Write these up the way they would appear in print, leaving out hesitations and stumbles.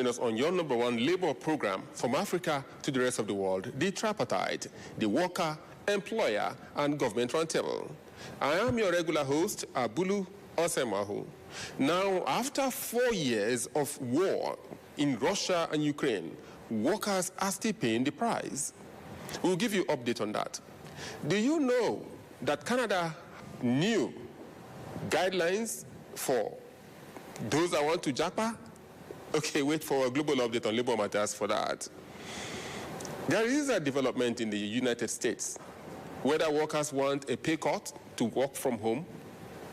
join us on your number one labor program from Africa to the rest of the world, the Tripartite, the Worker, Employer, and Government Roundtable. I am your regular host, Abulu Osemahu. Now, after 4 years of war in Russia and Ukraine, workers are still paying the price. We'll give you an update on that. Do you know that Canada new guidelines for those that want to japa? Okay, wait for a global update on labor matters for that. There is a development in the United States, whether workers want a pay cut to work from home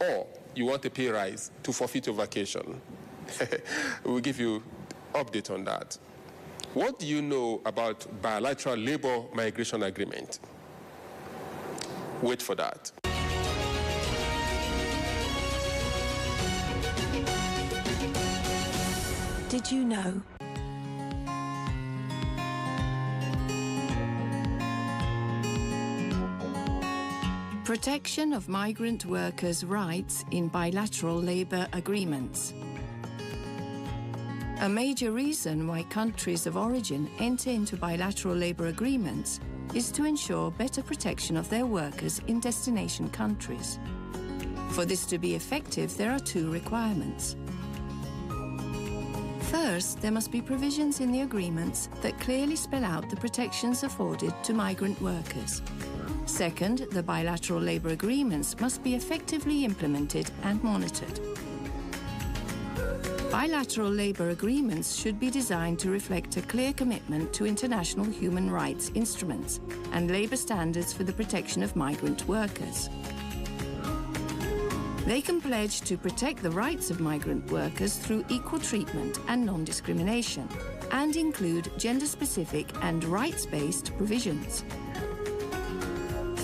or you want a pay rise to forfeit your vacation. We'll give you an update on that. What do you know about bilateral labor migration agreement? Wait for that. Did you know? Protection of migrant workers' rights in bilateral labor agreements. A major reason why countries of origin enter into bilateral labor agreements is to ensure better protection of their workers in destination countries. For this to be effective, there are two requirements. First, there must be provisions in the agreements that clearly spell out the protections afforded to migrant workers. Second, the bilateral labor agreements must be effectively implemented and monitored. Bilateral labor agreements should be designed to reflect a clear commitment to international human rights instruments and labor standards for the protection of migrant workers. They can pledge to protect the rights of migrant workers through equal treatment and non-discrimination, and include gender-specific and rights-based provisions.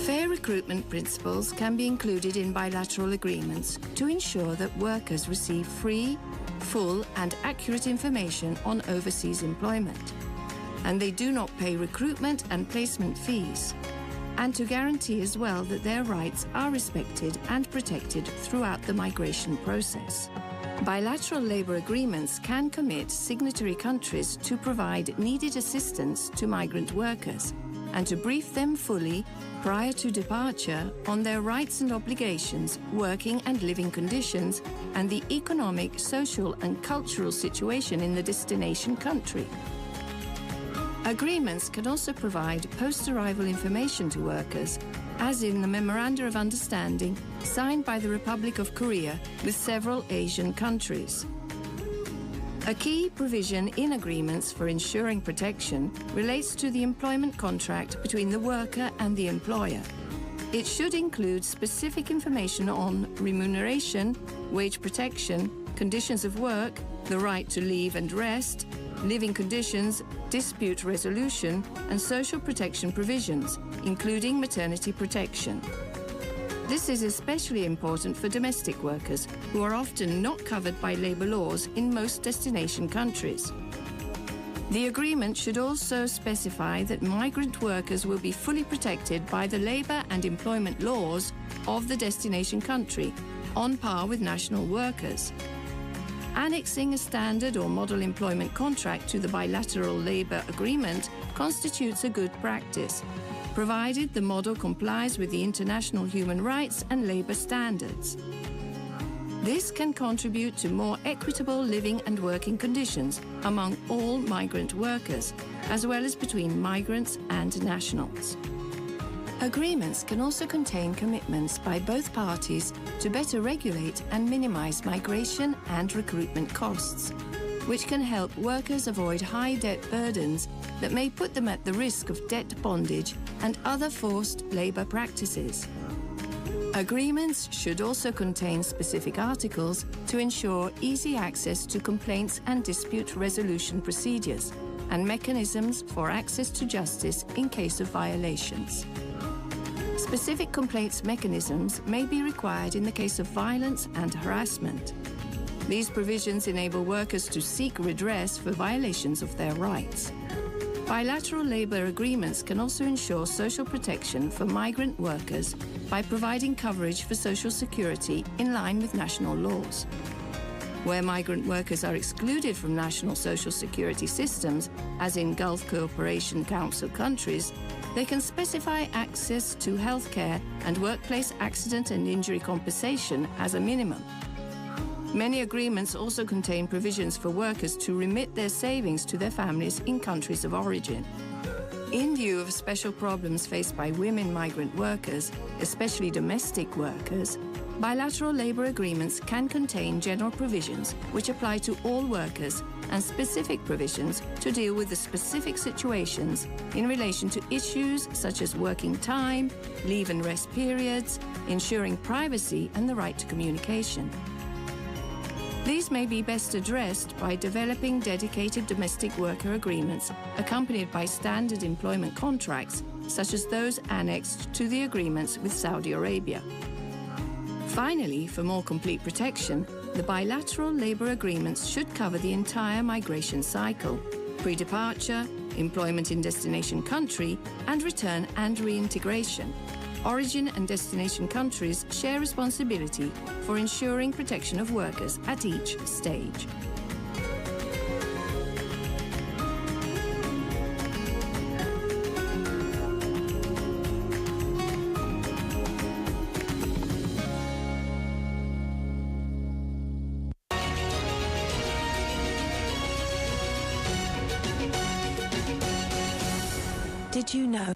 Fair recruitment principles can be included in bilateral agreements to ensure that workers receive free, full and accurate information on overseas employment, and they do not pay recruitment and placement fees, and to guarantee as well that their rights are respected and protected throughout the migration process. Bilateral labor agreements can commit signatory countries to provide needed assistance to migrant workers and to brief them fully prior to departure on their rights and obligations, working and living conditions, and the economic, social and cultural situation in the destination country. Agreements can also provide post-arrival information to workers, as in the Memoranda of Understanding signed by the Republic of Korea with several Asian countries. A key provision in agreements for ensuring protection relates to the employment contract between the worker and the employer. It should include specific information on remuneration, wage protection, conditions of work, the right to leave and rest, living conditions, dispute resolution, and social protection provisions, including maternity protection. This is especially important for domestic workers, who are often not covered by labour laws in most destination countries. The agreement should also specify that migrant workers will be fully protected by the labour and employment laws of the destination country, on par with national workers. Annexing a standard or model employment contract to the bilateral labour agreement constitutes a good practice, provided the model complies with the international human rights and labour standards. This can contribute to more equitable living and working conditions among all migrant workers, as well as between migrants and nationals. Agreements can also contain commitments by both parties to better regulate and minimise migration and recruitment costs, which can help workers avoid high debt burdens that may put them at the risk of debt bondage and other forced labour practices. Agreements should also contain specific articles to ensure easy access to complaints and dispute resolution procedures, and mechanisms for access to justice in case of violations. Specific complaints mechanisms may be required in the case of violence and harassment. These provisions enable workers to seek redress for violations of their rights. Bilateral labour agreements can also ensure social protection for migrant workers by providing coverage for social security in line with national laws. Where migrant workers are excluded from national social security systems, as in Gulf Cooperation Council countries, they can specify access to healthcare and workplace accident and injury compensation as a minimum. Many agreements also contain provisions for workers to remit their savings to their families in countries of origin. In view of special problems faced by women migrant workers, especially domestic workers, bilateral labour agreements can contain general provisions which apply to all workers and specific provisions to deal with the specific situations in relation to issues such as working time, leave and rest periods, ensuring privacy and the right to communication. These may be best addressed by developing dedicated domestic worker agreements accompanied by standard employment contracts, such as those annexed to the agreements with Saudi Arabia. Finally, for more complete protection, the bilateral labour agreements should cover the entire migration cycle: pre-departure, employment in destination country, and return and reintegration. Origin and destination countries share responsibility for ensuring protection of workers at each stage. Did you know?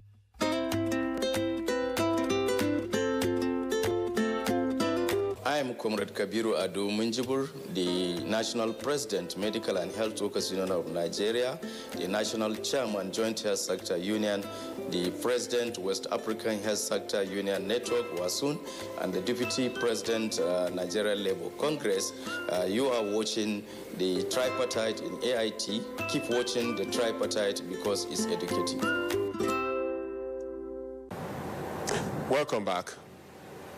I am Comrade Kabiru Adu Munjibur, the National President, Medical and Health Workers Union of Nigeria, the National Chairman, Joint Health Sector Union, the President, West African Health Sector Union Network, WASUN, and the Deputy President, Nigeria Labour Congress. You are watching the Tripartite in AIT. Keep watching the Tripartite because it's educative. Welcome back.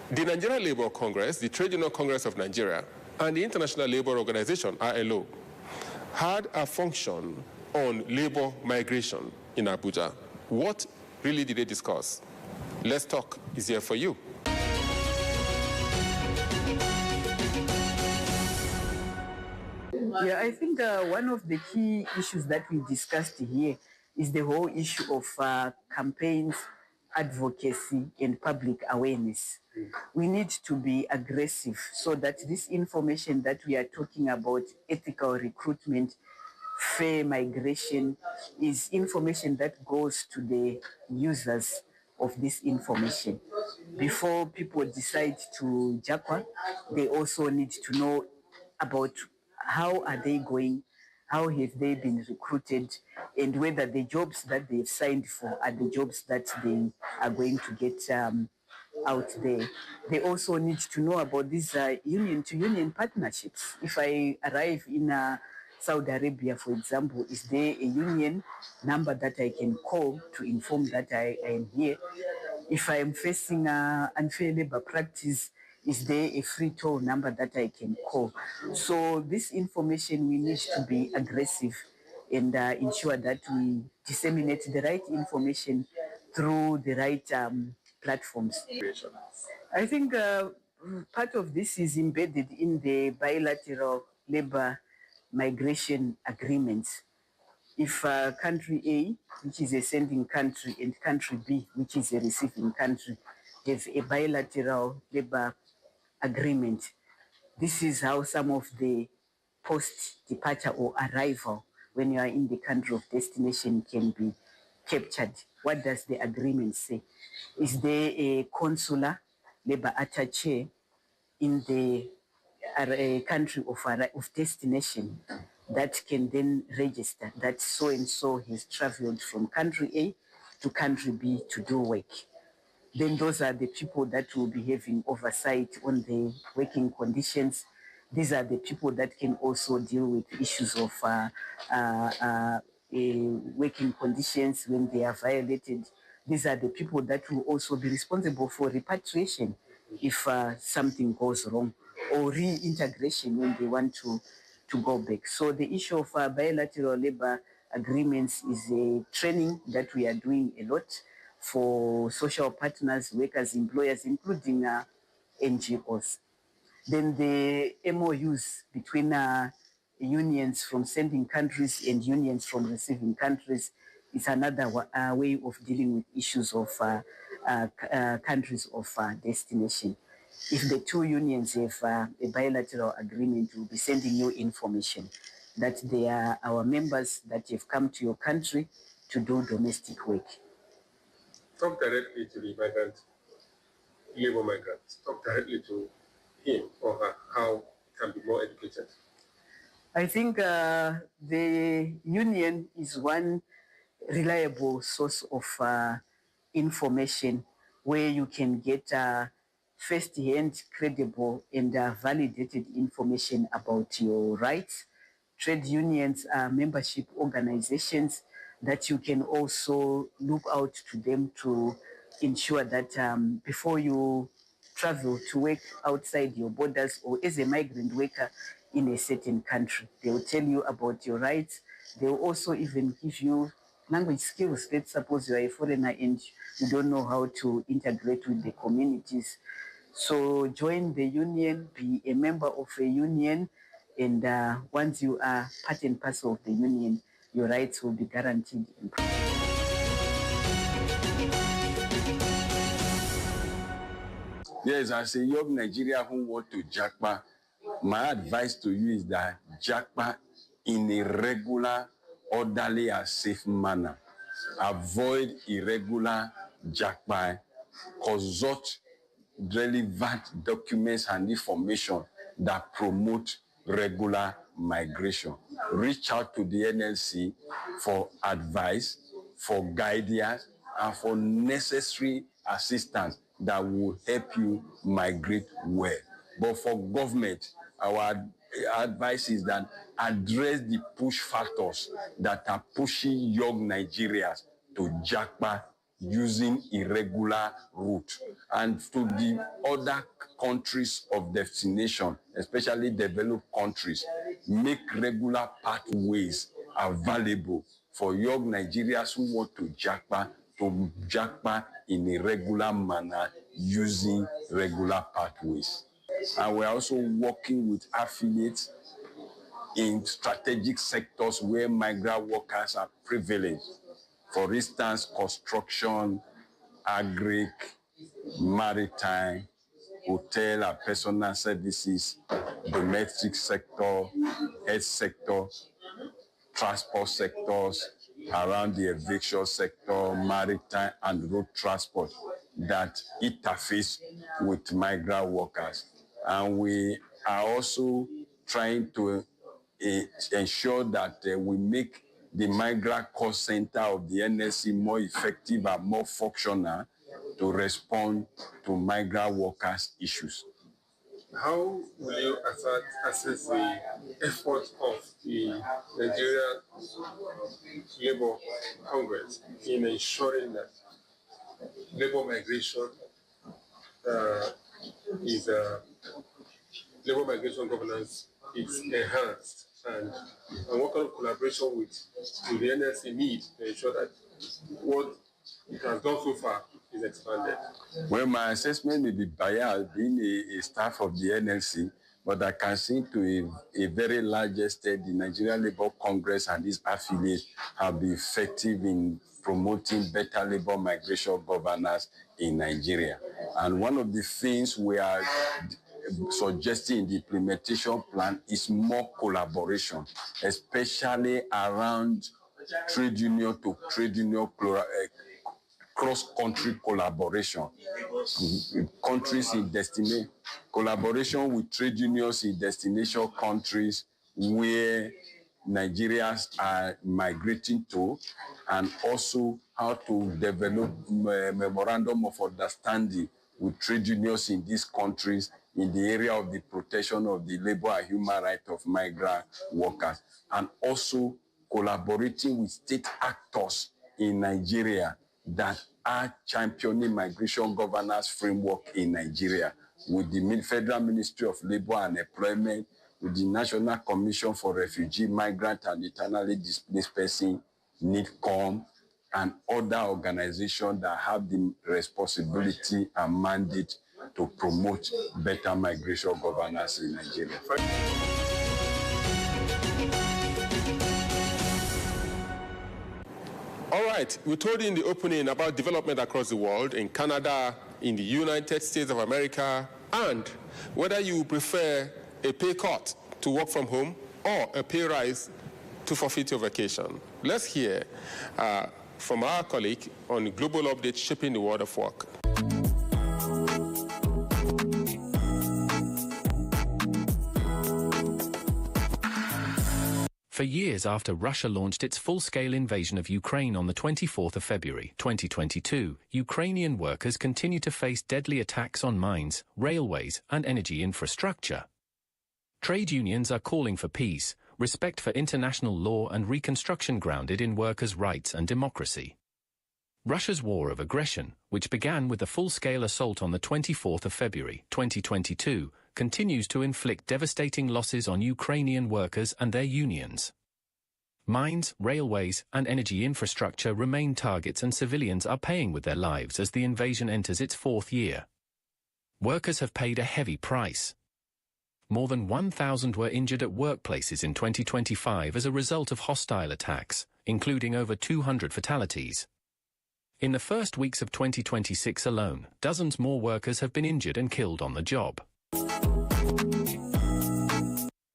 The Nigeria Labour Congress, the Trade Union Congress of Nigeria, and the International Labour Organization, ILO, had a function on labour migration in Abuja. What really did they discuss? Let's Talk is here for you. Yeah, I think one of the key issues that we discussed here is the whole issue of campaigns, advocacy, and public awareness. We need to be aggressive so that this information that we are talking about, ethical recruitment, fair migration, is information that goes to the users of this information. Before people decide to japa, they also need to know about how are they going, how have they been recruited, and whether the jobs that they've signed for are the jobs that they are going to get out there. They also need to know about these union-to-union partnerships. If I arrive in Saudi Arabia, for example, is there a union number that I can call to inform that I am here? If I am facing unfair labor practice, is there a free toll number that I can call? So this information, we need to be aggressive and ensure that we disseminate the right information through the right platforms. I think part of this is embedded in the bilateral labor migration agreements. If country A, which is a sending country, and country B, which is a receiving country, have a bilateral labor agreement, this is how some of the post-departure or arrival, when you are in the country of destination, can be captured. What does the agreement say? Is there a consular labor attaché in the country of destination that can then register that so-and-so has traveled from country A to country B to do work? Then those are the people that will be having oversight on the working conditions. These are the people that can also deal with issues of working conditions when they are violated. These are the people that will also be responsible for repatriation if something goes wrong, or reintegration when they want to go back. So the issue of bilateral labor agreements is a training that we are doing a lot for social partners, workers, employers, including NGOs. Then the MOUs between unions from sending countries and unions from receiving countries is another way of dealing with issues of countries of destination. If the two unions have a bilateral agreement, we'll be sending you information that they are our members that have come to your country to do domestic work. Talk directly to the labor migrant. Talk directly to him or her how he can be more educated. I think the union is one reliable source of information where you can get first-hand, credible, and validated information about your rights. Trade unions are membership organizations that you can also look out to them to ensure that before you travel to work outside your borders or as a migrant worker in a certain country, they will tell you about your rights. They will also even give you language skills. Let's suppose you are a foreigner and you don't know how to integrate with the communities. So join the union, be a member of a union, and once you are part and parcel of the union, your rights will be guaranteed. Yes, as a young Nigerian who want to jackpot, my advice to you is that jackpot in a regular, orderly, and safe manner. Avoid irregular jackpot. Consult relevant documents and information that promote regular migration. Reach out to the NLC for advice, for guidance, and for necessary assistance that will help you migrate well. But for government, our advice is that address the push factors that are pushing young Nigerians to jackpot using irregular route, and to the other countries of destination, especially developed countries, make regular pathways available for young Nigerians who want to jackpot in a regular manner using regular pathways. And we're also working with affiliates in strategic sectors where migrant workers are prevalent. For instance, construction, agric, maritime, hotel and personal services, domestic sector, health sector, transport sectors, around the aviation sector, maritime and road transport that interface with migrant workers. And we are also trying to ensure that we make the migrant call center of the NSC more effective and more functional to respond to migrant workers' issues. How will you assess the efforts of the Nigerian Labour Congress in ensuring that labor migration labor migration governance is enhanced, and what kind of collaboration with the NLC need to ensure that what it has done so far is expanded? Well, my assessment may be biased, being a staff of the NLC, but I can see to a very large extent the Nigerian Labour Congress and its affiliates have been effective in promoting better labor migration governance in Nigeria. And one of the things we are suggesting in the implementation plan is more collaboration, especially around trade union to trade union cross-country collaboration. Countries in destination, collaboration with trade unions in destination countries where Nigerians are migrating to, and also how to develop memorandum of understanding with trade unions in these countries in the area of the protection of the labor and human rights of migrant workers, and also collaborating with state actors in Nigeria that are championing migration governance framework in Nigeria, with the Federal Ministry of Labor and Employment, with the National Commission for Refugee, Migrant and Internally Displaced Persons, NIDCOM, and other organizations that have the responsibility and mandate to promote better migration governance in Nigeria. All right, we told you in the opening about development across the world, in Canada, in the United States of America, and whether you prefer a pay cut to work from home or a pay rise to forfeit your vacation. Let's hear from our colleague on Global Update, Shaping the World of Work. For years after Russia launched its full-scale invasion of Ukraine on the 24th of February 2022, Ukrainian workers continue to face deadly attacks on mines, railways, and energy infrastructure. Trade unions are calling for peace, respect for international law and reconstruction grounded in workers' rights and democracy. Russia's war of aggression, which began with the full-scale assault on the 24th of February 2022, continues to inflict devastating losses on Ukrainian workers and their unions. Mines, railways, and energy infrastructure remain targets, and civilians are paying with their lives as the invasion enters its fourth year. Workers have paid a heavy price. More than 1,000 were injured at workplaces in 2025 as a result of hostile attacks, including over 200 fatalities. In the first weeks of 2026 alone, dozens more workers have been injured and killed on the job.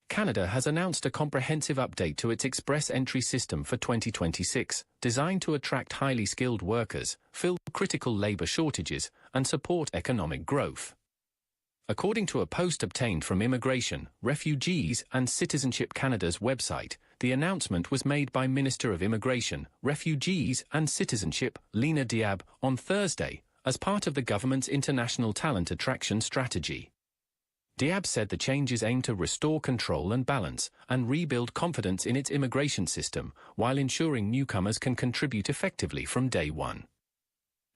Canada has announced a comprehensive update to its express entry system for 2026, designed to attract highly skilled workers, fill critical labour shortages, and support economic growth. According to a post obtained from Immigration, Refugees and Citizenship Canada's website, the announcement was made by Minister of Immigration, Refugees and Citizenship, Lena Diab, on Thursday, as part of the government's international talent attraction strategy. Diab said the changes aim to restore control and balance and rebuild confidence in its immigration system while ensuring newcomers can contribute effectively from day one.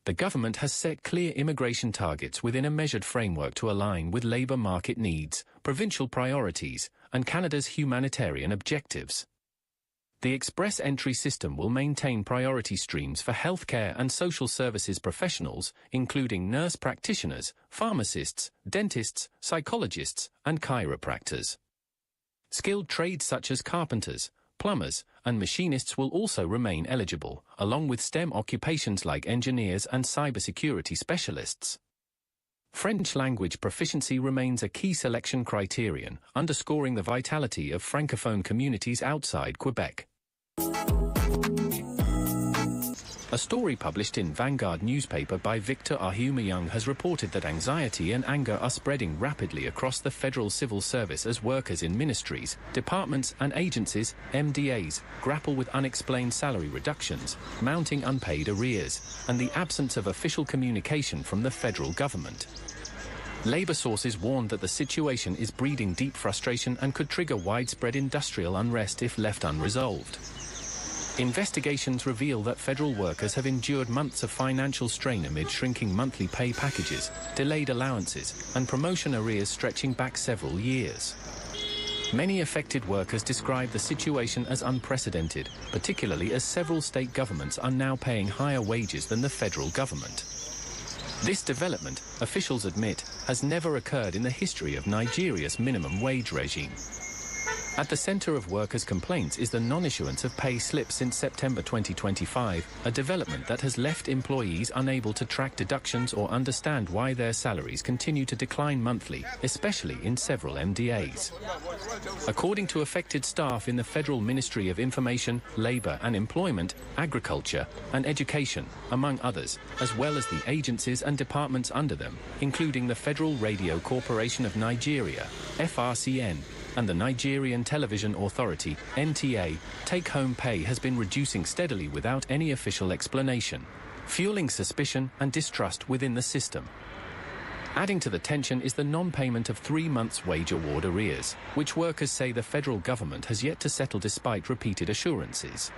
The government has set clear immigration targets within a measured framework to align with labour market needs, provincial priorities, and Canada's humanitarian objectives. The express entry system will maintain priority streams for healthcare and social services professionals, including nurse practitioners, pharmacists, dentists, psychologists, and chiropractors. Skilled trades such as carpenters, plumbers, and machinists will also remain eligible, along with STEM occupations like engineers and cybersecurity specialists. French language proficiency remains a key selection criterion, underscoring the vitality of francophone communities outside Quebec. A story published in Vanguard newspaper by Victor Ahumayung has reported that anxiety and anger are spreading rapidly across the federal civil service as workers in ministries, departments and agencies, MDAs, grapple with unexplained salary reductions, mounting unpaid arrears, and the absence of official communication from the federal government. Labour sources warned that the situation is breeding deep frustration and could trigger widespread industrial unrest if left unresolved. Investigations reveal that federal workers have endured months of financial strain amid shrinking monthly pay packages, delayed allowances, and promotion arrears stretching back several years. Many affected workers describe the situation as unprecedented, particularly as several state governments are now paying higher wages than the federal government. This development, officials admit, has never occurred in the history of Nigeria's minimum wage regime. At the centre of workers' complaints is the non-issuance of pay slips since September 2025, a development that has left employees unable to track deductions or understand why their salaries continue to decline monthly, especially in several MDAs. According to affected staff in the Federal Ministry of Information, Labour and Employment, Agriculture and Education, among others, as well as the agencies and departments under them, including the Federal Radio Corporation of Nigeria, FRCN, and the Nigerian Television Authority, NTA, take-home pay has been reducing steadily without any official explanation, fueling suspicion and distrust within the system. Adding to the tension is the non-payment of 3 months' wage award arrears, which workers say the federal government has yet to settle despite repeated assurances.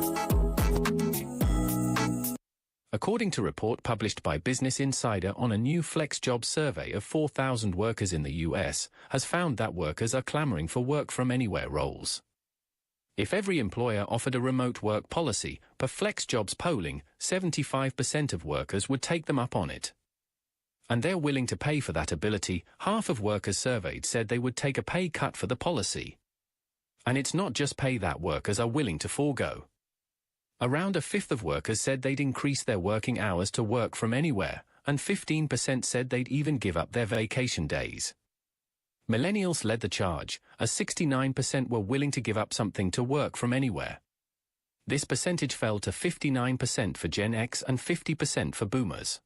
According to a report published by Business Insider on a new FlexJob survey of 4,000 workers in the US, has found that workers are clamoring for work-from-anywhere roles. If every employer offered a remote work policy, per FlexJob's polling, 75% of workers would take them up on it. And they're willing to pay for that ability. Half of workers surveyed said they would take a pay cut for the policy. And it's not just pay that workers are willing to forego. Around a fifth of workers said they'd increase their working hours to work from anywhere, and 15% said they'd even give up their vacation days. Millennials led the charge, as 69% were willing to give up something to work from anywhere. This percentage fell to 59% for Gen X and 50% for Boomers.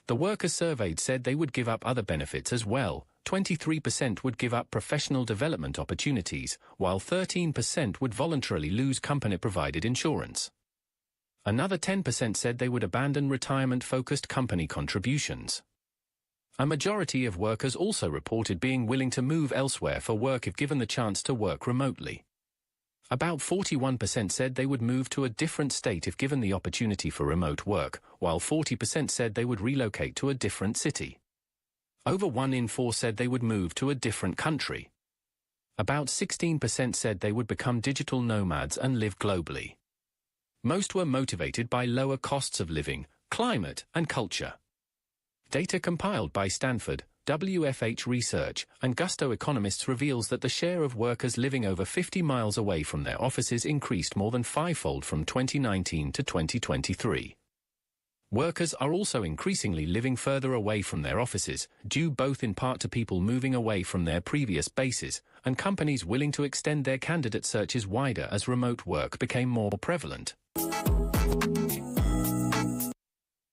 The workers surveyed said they would give up other benefits as well. 23% would give up professional development opportunities, while 13% would voluntarily lose company-provided insurance. Another 10% said they would abandon retirement-focused company contributions. A majority of workers also reported being willing to move elsewhere for work if given the chance to work remotely. About 41% said they would move to a different state if given the opportunity for remote work, while 40% said they would relocate to a different city. Over 1 in 4 said they would move to a different country. About 16% said they would become digital nomads and live globally. Most were motivated by lower costs of living, climate, and culture. Data compiled by Stanford, WFH Research, and Gusto economists reveals that the share of workers living over 50 miles away from their offices increased more than fivefold from 2019 to 2023. Workers are also increasingly living further away from their offices, due both in part to people moving away from their previous bases, and companies willing to extend their candidate searches wider as remote work became more prevalent.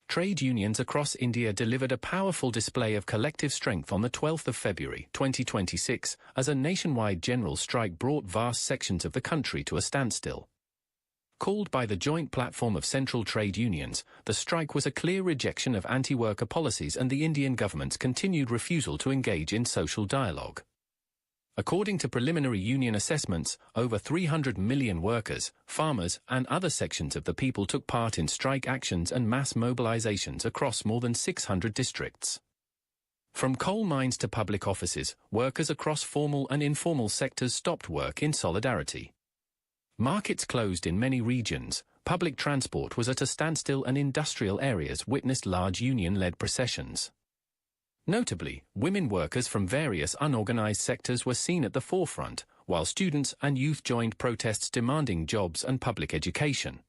Trade unions across India delivered a powerful display of collective strength on the 12th of February, 2026, as a nationwide general strike brought vast sections of the country to a standstill. Called by the Joint Platform of Central Trade Unions, the strike was a clear rejection of anti-worker policies and the Indian government's continued refusal to engage in social dialogue. According to preliminary union assessments, over 300 million workers, farmers, and other sections of the people took part in strike actions and mass mobilizations across more than 600 districts. From coal mines to public offices, workers across formal and informal sectors stopped work in solidarity. Markets closed in many regions, public transport was at a standstill, and industrial areas witnessed large union-led processions. Notably, women workers from various unorganized sectors were seen at the forefront, while students and youth joined protests demanding jobs and public education.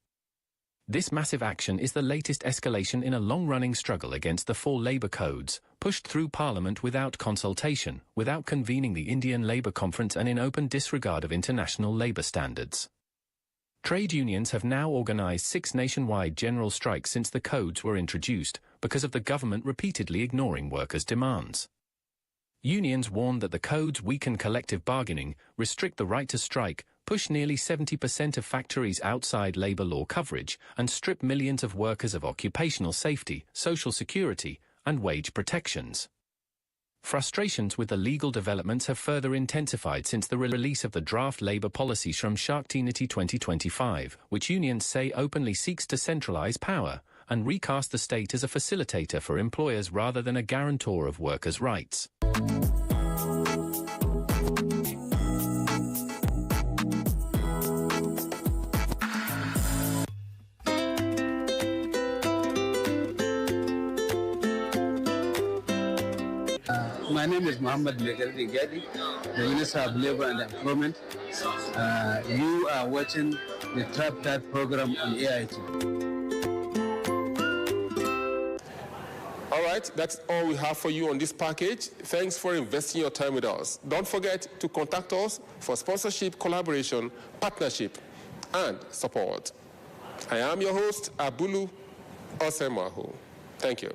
This massive action is the latest escalation in a long-running struggle against the 4 labour codes, pushed through Parliament without consultation, without convening the Indian Labour Conference, and in open disregard of international labour standards. Trade unions have now organised 6 nationwide general strikes since the codes were introduced, because of the government repeatedly ignoring workers' demands. Unions warned that the codes weaken collective bargaining, restrict the right to strike, push nearly 70% of factories outside labour law coverage, and strip millions of workers of occupational safety, social security, and wage protections. Frustrations with the legal developments have further intensified since the release of the draft labour policy Shram Shakti Niti 2025, which unions say openly seeks to centralise power and recast the state as a facilitator for employers rather than a guarantor of workers' rights. My name is Mohammed Gadi, the Minister of Labour and Employment. You are watching the Tripartite program on AIT. All right, that's all we have for you on this package. Thanks for investing your time with us. Don't forget to contact us for sponsorship, collaboration, partnership, and support. I am your host, Abulu Osemahu. Thank you.